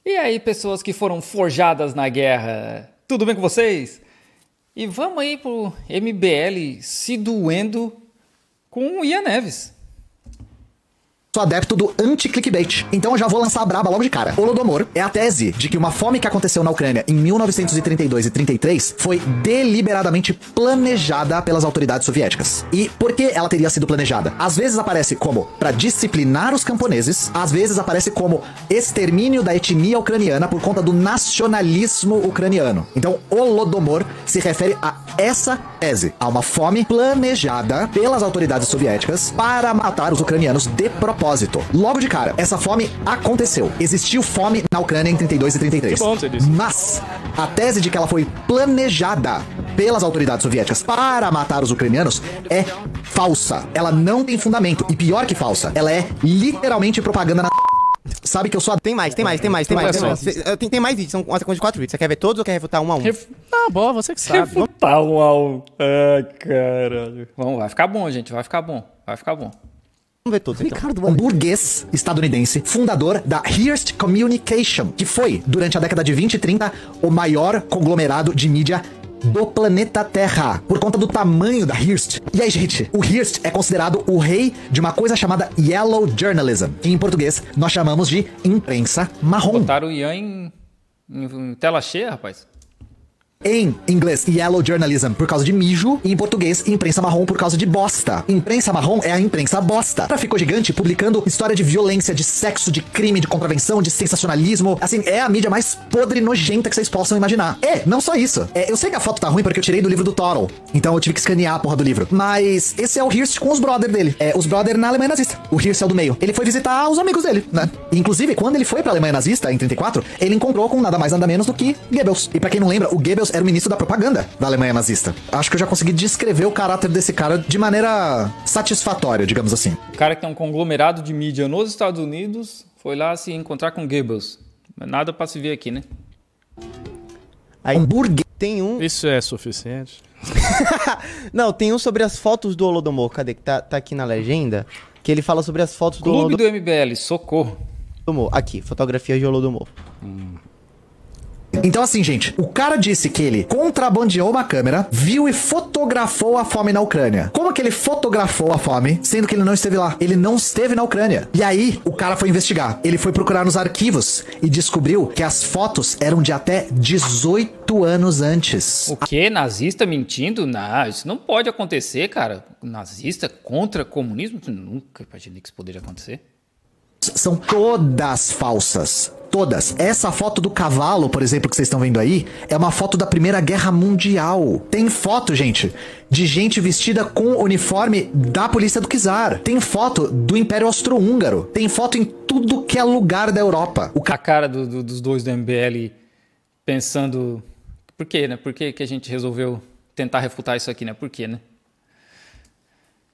E aí, pessoas que foram forjadas na guerra, tudo bem com vocês? E vamos aí pro MBL se doendo com o Ian Neves. Sou adepto do anti-clickbait, então eu já vou lançar a braba logo de cara. Holodomor é a tese de que uma fome que aconteceu na Ucrânia em 1932 e 33 foi deliberadamente planejada pelas autoridades soviéticas. E por que ela teria sido planejada? Às vezes aparece como para disciplinar os camponeses, às vezes aparece como extermínio da etnia ucraniana por conta do nacionalismo ucraniano. Então, Holodomor se refere a essa tese, a uma fome planejada pelas autoridades soviéticas para matar os ucranianos de propósito. Logo de cara, essa fome aconteceu. Existiu fome na Ucrânia em 32 e 33. Que bom você disse. Mas a tese de que ela foi planejada pelas autoridades soviéticas para matar os ucranianos é falsa. Ela não tem fundamento. E pior que falsa, ela é literalmente propaganda na... Sabe que eu sou... Tem mais. Tem mais vídeos, são uma sequência de 4 vídeos. Você quer ver todos ou quer refutar um a um? Ah, bom, você que sabe. Refutar um a um. Ai, caralho. Vamos, vai ficar bom, gente. Vai ficar bom. Vamos ver todos, então. Um burguês estadunidense, fundador da Hearst Communication, que foi, durante a década de 20 e 30, o maior conglomerado de mídia do planeta Terra, por conta do tamanho da Hearst. E aí, gente, o Hearst é considerado o rei de uma coisa chamada Yellow Journalism, que em português nós chamamos de imprensa marrom. Botaram o Ian em tela cheia, rapaz. Em inglês, Yellow Journalism por causa de mijo, e em português, imprensa marrom por causa de bosta. Imprensa marrom é a imprensa bosta. Ela ficou gigante publicando história de violência, de sexo, de crime, de contravenção, de sensacionalismo. Assim, é a mídia mais podre e nojenta que vocês possam imaginar. Não só isso. Eu sei que a foto tá ruim porque eu tirei do livro do Toro, então eu tive que escanear a porra do livro. Mas esse é o Hearst com os brother dele. Os brother na Alemanha nazista. O Hearst é o do meio. Ele foi visitar os amigos dele, né? Inclusive, quando ele foi pra Alemanha nazista, em 34, ele encontrou com nada mais nada menos do que Goebbels. E pra quem não lembra, o Goebbels era o ministro da propaganda da Alemanha nazista. Acho que eu já consegui descrever o caráter desse cara de maneira satisfatória, digamos assim. O cara que tem um conglomerado de mídia nos Estados Unidos foi lá se encontrar com Goebbels. Nada pra se ver aqui, né? Aí, Hambúrguer. tem um... Isso é suficiente? Não, tem um sobre as fotos do Holodomor. Cadê? Que tá aqui na legenda. Que ele fala sobre as fotos do Clube do MBL, socorro. Holodomor. Aqui, fotografia de Holodomor. Então assim, gente, o cara disse que ele contrabandeou uma câmera, viu e fotografou a fome na Ucrânia. Como que ele fotografou a fome, sendo que ele não esteve lá? Ele não esteve na Ucrânia. E aí, o cara foi investigar. Ele foi procurar nos arquivos e descobriu que as fotos eram de até 18 anos antes. O quê? Nazista mentindo? Não, isso não pode acontecer, cara. Nazista contra comunismo? Nunca imaginei que isso poderia acontecer. São todas falsas. Todas. Essa foto do cavalo, por exemplo, que vocês estão vendo aí, é uma foto da Primeira Guerra Mundial. Tem foto, gente, de gente vestida com o uniforme da polícia do czar. Tem foto do Império Austro-Húngaro. Tem foto em tudo que é lugar da Europa. A cara dos dois do MBL pensando... Por quê, né? Por que a gente resolveu tentar refutar isso aqui, né? Por quê, né?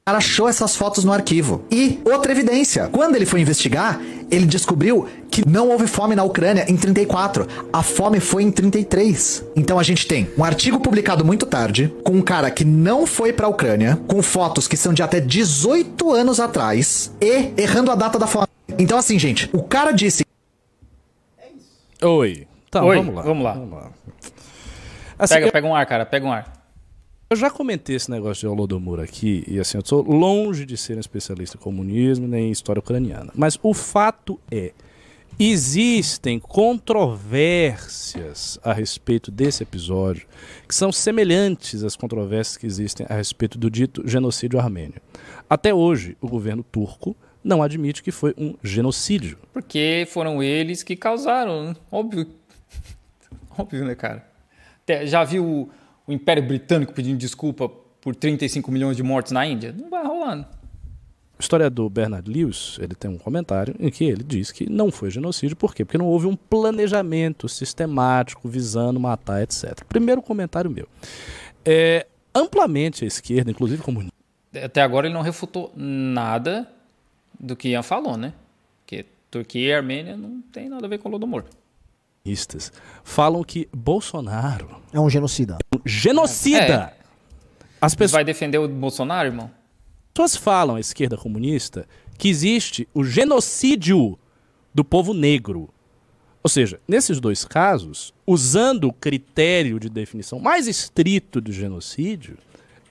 O cara achou essas fotos no arquivo. E outra evidência, quando ele foi investigar, ele descobriu que não houve fome na Ucrânia em 34. A fome foi em 33. Então a gente tem um artigo publicado muito tarde, com um cara que não foi pra Ucrânia, com fotos que são de até 18 anos atrás, e errando a data da fome. Então assim, gente, o cara disse... Oi. Então, Oi, vamos lá. Assim, Pega um ar, cara, pega um ar. eu já comentei esse negócio de Holodomor aqui, e assim, eu sou longe de ser um especialista em comunismo nem em história ucraniana. Mas o fato é, existem controvérsias a respeito desse episódio que são semelhantes às controvérsias que existem a respeito do dito genocídio armênio. Até hoje, o governo turco não admite que foi um genocídio. Porque foram eles que causaram, né? Óbvio. Óbvio, né, cara? Já viu o Império Britânico pedindo desculpa por 35 milhões de mortes na Índia? Não vai rolando. O historiador Bernard Lewis, ele tem um comentário em que ele diz que não foi genocídio. Por quê? Porque não houve um planejamento sistemático visando matar, etc. Primeiro comentário meu. Amplamente a esquerda, inclusive comunista... Até agora ele não refutou nada do que Ian falou, né? Porque Turquia e Armênia não tem nada a ver com o Holodomor. Falam que Bolsonaro é um genocida. Genocida! As pessoas... Vai defender o Bolsonaro, irmão? As pessoas falam, a esquerda comunista, que existe o genocídio do povo negro. Ou seja, nesses dois casos, usando o critério de definição mais estrito do genocídio,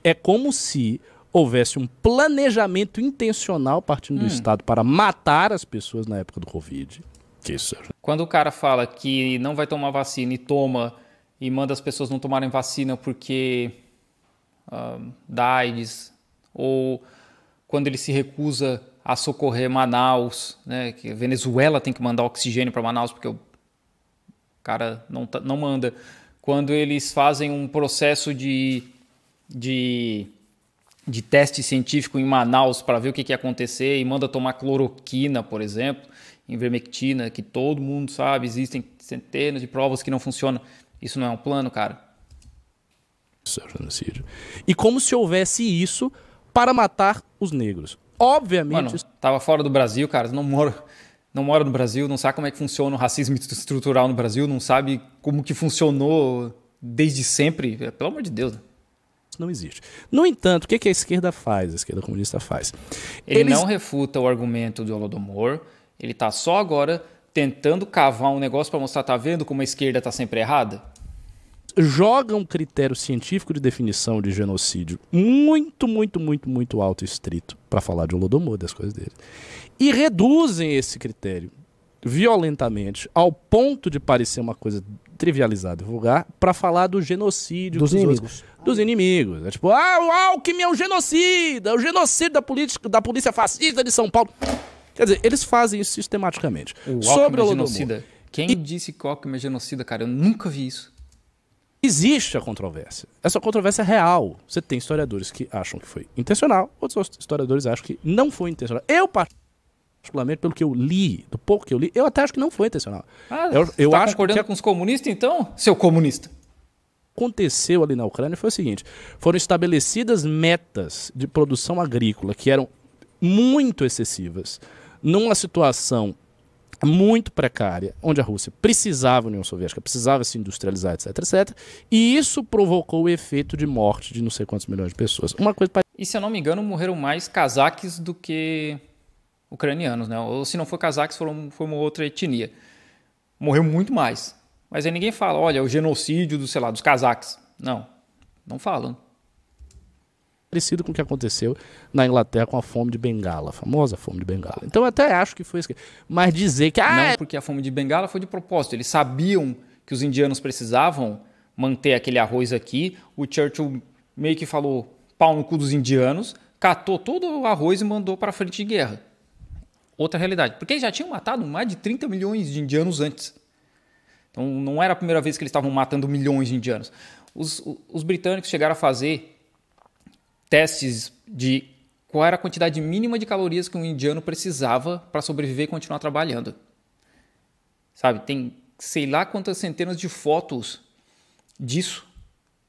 é como se houvesse um planejamento intencional partindo do Estado para matar as pessoas na época do Covid. Que isso é... Quando o cara fala que não vai tomar vacina e toma e manda as pessoas não tomarem vacina porque dá AIDS, ou quando ele se recusa a socorrer Manaus, né, que a Venezuela tem que mandar oxigênio para Manaus porque o cara não manda. Quando eles fazem um processo de teste científico em Manaus para ver o que ia acontecer e manda tomar cloroquina, por exemplo, ivermectina, que todo mundo sabe, existem centenas de provas que não funcionam. Isso não é um plano, cara? Isso é genocídio. E como se houvesse isso para matar os negros. Obviamente... Mano, tava fora do Brasil, cara, não mora no Brasil, não sabe como é que funciona o racismo estrutural no Brasil, não sabe como que funcionou desde sempre. Pelo amor de Deus. Não existe. No entanto, o que a esquerda faz, a esquerda comunista faz? Eles não refuta o argumento do Holodomor, ele está só agora tentando cavar um negócio para mostrar, tá vendo como a esquerda está sempre errada? Jogam um critério científico de definição de genocídio muito alto e estrito para falar de Holodomor, das coisas dele. E reduzem esse critério violentamente ao ponto de parecer uma coisa trivializada e vulgar para falar do genocídio dos inimigos. Dos inimigos. É tipo, o Alckmin é um genocida, o genocídio da polícia fascista de São Paulo. Quer dizer, eles fazem isso sistematicamente. Sobre o genocida. Quem disse que o Alckmin é genocida, cara? Eu nunca vi isso. Existe a controvérsia. Essa controvérsia é real. Você tem historiadores que acham que foi intencional, outros historiadores acham que não foi intencional. Eu, particularmente, pelo que eu li, do pouco que eu li, eu até acho que não foi intencional. Eu tá acho concordando com os comunistas, então, seu comunista? Aconteceu ali na Ucrânia foi o seguinte: foram estabelecidas metas de produção agrícola que eram muito excessivas, numa situação muito precária, onde a Rússia precisava, a União Soviética precisava se industrializar, etc, etc. E isso provocou o efeito de morte de não sei quantos milhões de pessoas. Uma coisa... E se eu não me engano, morreram mais cazaques do que ucranianos, né? Ou se não for cazaques, foi uma outra etnia. Morreu muito mais. Mas aí ninguém fala, olha, o genocídio dos cazaques. Não falam. Parecido com o que aconteceu na Inglaterra com a fome de Bengala, a famosa fome de Bengala. Então eu até acho que foi isso. Mas dizer que... Não, porque a fome de Bengala foi de propósito. Eles sabiam que os indianos precisavam manter aquele arroz aqui. O Churchill meio que falou pau no cu dos indianos, catou todo o arroz e mandou para a frente de guerra. Outra realidade. Porque eles já tinham matado mais de 30 milhões de indianos antes. Então não era a primeira vez que eles estavam matando milhões de indianos. Os britânicos chegaram a fazer testes de qual era a quantidade mínima de calorias que um indiano precisava para sobreviver e continuar trabalhando. Sabe, tem sei lá quantas centenas de fotos disso,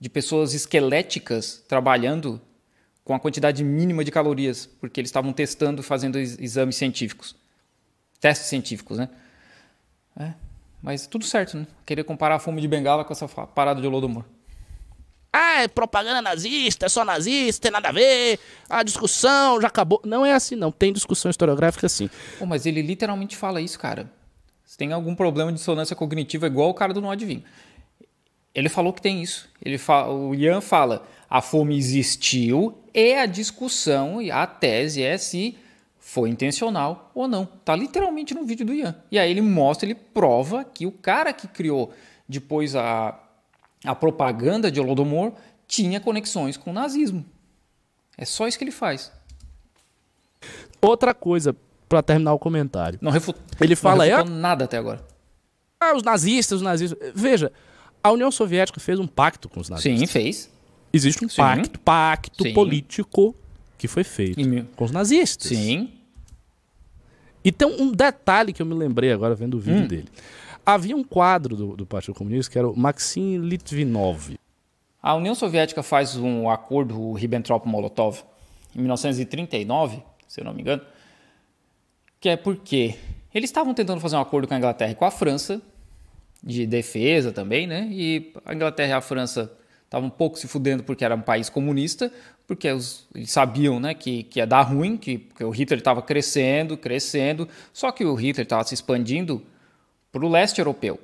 de pessoas esqueléticas trabalhando com a quantidade mínima de calorias, porque eles estavam testando, fazendo exames científicos. Testes científicos, né? Mas tudo certo, né? Queria comparar a fome de Bengala com essa parada de Holodomor. É propaganda nazista, é só nazista, tem nada a ver, a discussão já acabou. Não é assim, não. Tem discussão historiográfica assim. Mas ele literalmente fala isso, cara. Se tem algum problema de dissonância cognitiva, igual o cara do Não Adivinho. Ele falou que tem isso. O Ian fala, a fome existiu e a discussão e a tese é se foi intencional ou não. Tá literalmente no vídeo do Ian. E aí ele mostra, ele prova que o cara que criou depois a propaganda de Holodomor tinha conexões com o nazismo. É só isso que ele faz. Outra coisa, para terminar o comentário. Ele fala, não refutou nada até agora. Os nazistas. Veja, a União Soviética fez um pacto com os nazistas. Sim, fez. Existe um pacto político que foi feito com os nazistas. Sim. E tem um detalhe que eu me lembrei agora vendo o vídeo dele. Havia um quadro do Partido Comunista que era o Maxim Litvinov. A União Soviética faz um acordo, o Ribbentrop-Molotov, em 1939, se eu não me engano, que é porque eles estavam tentando fazer um acordo com a Inglaterra e com a França, de defesa também, né? E a Inglaterra e a França estavam um pouco se fudendo porque era um país comunista, porque eles sabiam, né, que ia dar ruim, que o Hitler estava crescendo, só que o Hitler estava se expandindo para o leste europeu.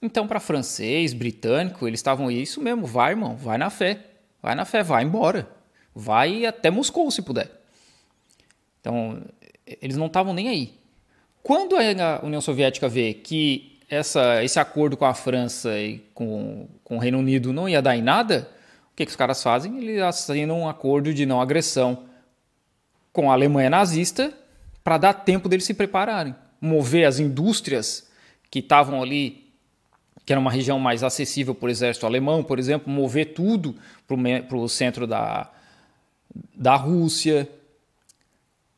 Então, para francês, britânico, eles estavam isso mesmo, vai, irmão, vai na fé, vai esse vai até Moscou se puder. Então, eles não estavam nem aí. Quando a União Soviética vê que esse acordo com a França e com o Reino Unido não ia dar em nada, o que os caras fazem? Eles assinam um acordo de não agressão com a Alemanha nazista para dar tempo deles se prepararem. Mover as indústrias que estavam ali, que era uma região mais acessível para o exército alemão, por exemplo, mover tudo para o centro da Rússia,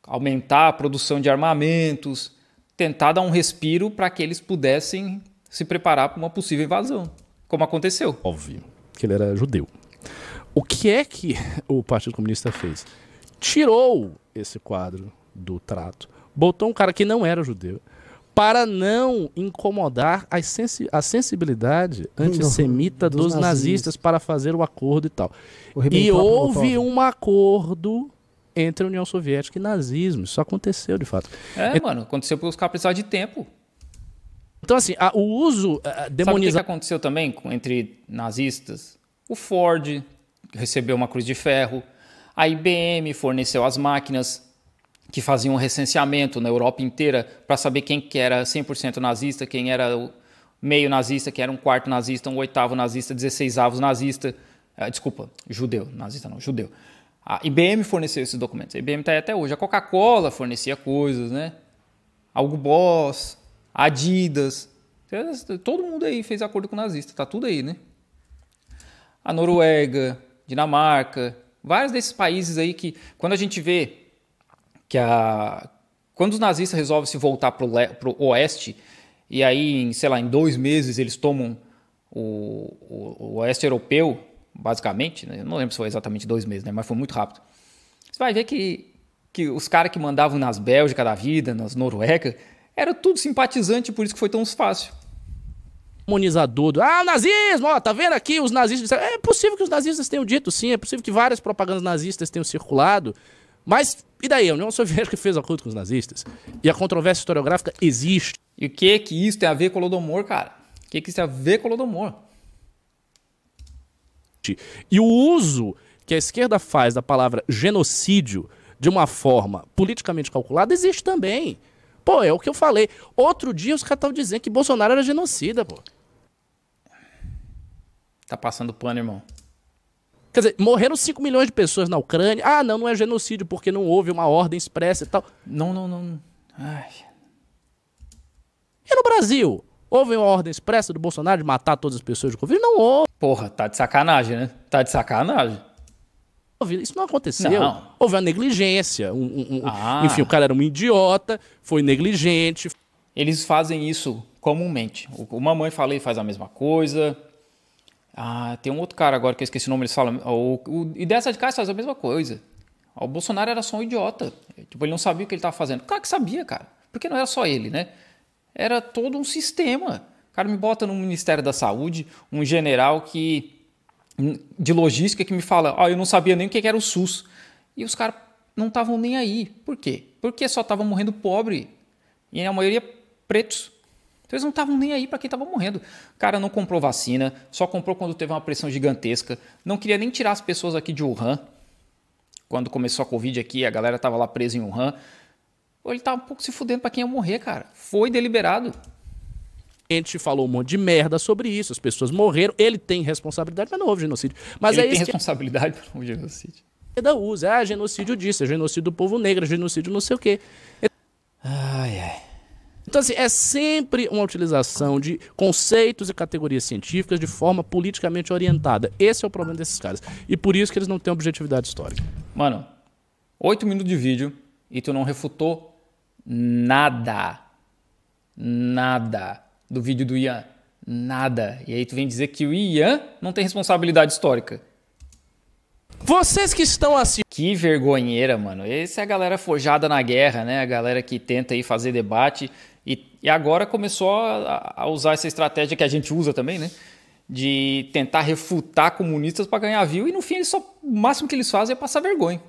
aumentar a produção de armamentos, tentar dar um respiro para que eles pudessem se preparar para uma possível invasão, como aconteceu. Óbvio que ele era judeu. O que é que o Partido Comunista fez? Tirou esse quadro do trato, botou um cara que não era judeu, para não incomodar a sensibilidade antissemita dos nazistas para fazer o acordo e tal. E houve um acordo entre a União Soviética e nazismo. Isso aconteceu, de fato. Mano, aconteceu porque os caras precisavam de tempo. Então, assim, o uso demonizado... Sabe o que aconteceu também entre nazistas? O Ford recebeu uma cruz de ferro, a IBM forneceu as máquinas que faziam um recenseamento na Europa inteira para saber quem que era 100% nazista, quem era o meio nazista, quem era um quarto nazista, um oitavo nazista, 16avos nazista. Judeu. Nazista não, judeu. A IBM forneceu esses documentos. A IBM está aí até hoje. A Coca-Cola fornecia coisas, né? A Hugo Boss, a Adidas. Todo mundo aí fez acordo com o nazista. Tá tudo aí, né? A Noruega, Dinamarca, vários desses países aí que, quando a gente vê quando os nazistas resolvem se voltar para o oeste, e aí, em 2 meses eles tomam o oeste europeu, basicamente, né? Eu não lembro se foi exatamente 2 meses, né? Mas foi muito rápido. Você vai ver que os caras que mandavam nas Bélgica da vida, nas Noruega, era tudo simpatizante, por isso que foi tão fácil. Demonizador o nazismo, ó, tá vendo aqui os nazistas... É possível que os nazistas tenham dito, sim, é possível que várias propagandas nazistas tenham circulado, mas e daí? A União Soviética fez acordo com os nazistas. E a controvérsia historiográfica existe. E o que isso tem a ver com o Holodomor, cara? O que isso tem a ver com o Holodomor? E o uso que a esquerda faz da palavra genocídio de uma forma politicamente calculada existe também. Pô, é o que eu falei. Outro dia os caras estavam dizendo que Bolsonaro era genocida, pô. Tá passando pano, irmão. Quer dizer, morreram 5 milhões de pessoas na Ucrânia. Ah, não é genocídio porque não houve uma ordem expressa e tal. Não. Ai. E no Brasil? Houve uma ordem expressa do Bolsonaro de matar todas as pessoas de Covid? Não houve. Porra, tá de sacanagem, né? Tá de sacanagem. Isso não aconteceu. Não. Houve uma negligência. Enfim, o cara era um idiota, foi negligente. Eles fazem isso comumente. O Mamãe Falei faz a mesma coisa. Tem um outro cara agora que eu esqueci o nome, eles falam. E dessa de casa faz a mesma coisa. O Bolsonaro era só um idiota. Tipo, ele não sabia o que ele estava fazendo. Claro que sabia, cara. Porque não era só ele, né? Era todo um sistema. O cara me bota no Ministério da Saúde, um general de logística que me fala, eu não sabia nem o que era o SUS. E os caras não estavam nem aí. Por quê? Porque só estavam morrendo pobre. E a maioria pretos. Então eles não estavam nem aí para quem estava morrendo. O cara não comprou vacina, só comprou quando teve uma pressão gigantesca. Não queria nem tirar as pessoas aqui de Wuhan. Quando começou a Covid aqui, a galera estava lá presa em Wuhan. Ele estava um pouco se fudendo para quem ia morrer, cara. Foi deliberado. A gente falou um monte de merda sobre isso, as pessoas morreram, ele tem responsabilidade, mas não houve genocídio. Mas ele tem responsabilidade por um genocídio. Ele usa, genocídio disso, é genocídio do povo negro, é genocídio não sei o quê. Então, assim, é sempre uma utilização de conceitos e categorias científicas de forma politicamente orientada. Esse é o problema desses caras. E por isso que eles não têm objetividade histórica. Mano, 8 minutos de vídeo e tu não refutou nada. Nada do vídeo do Ian. Nada. E aí tu vem dizer que o Ian não tem responsabilidade histórica. Vocês que estão assim... Que vergonheira, mano. Essa é a galera forjada na guerra, né? A galera que tenta aí fazer debate e agora começou a usar essa estratégia que a gente usa também, né? De tentar refutar comunistas para ganhar view e no fim o máximo que eles fazem é passar vergonha.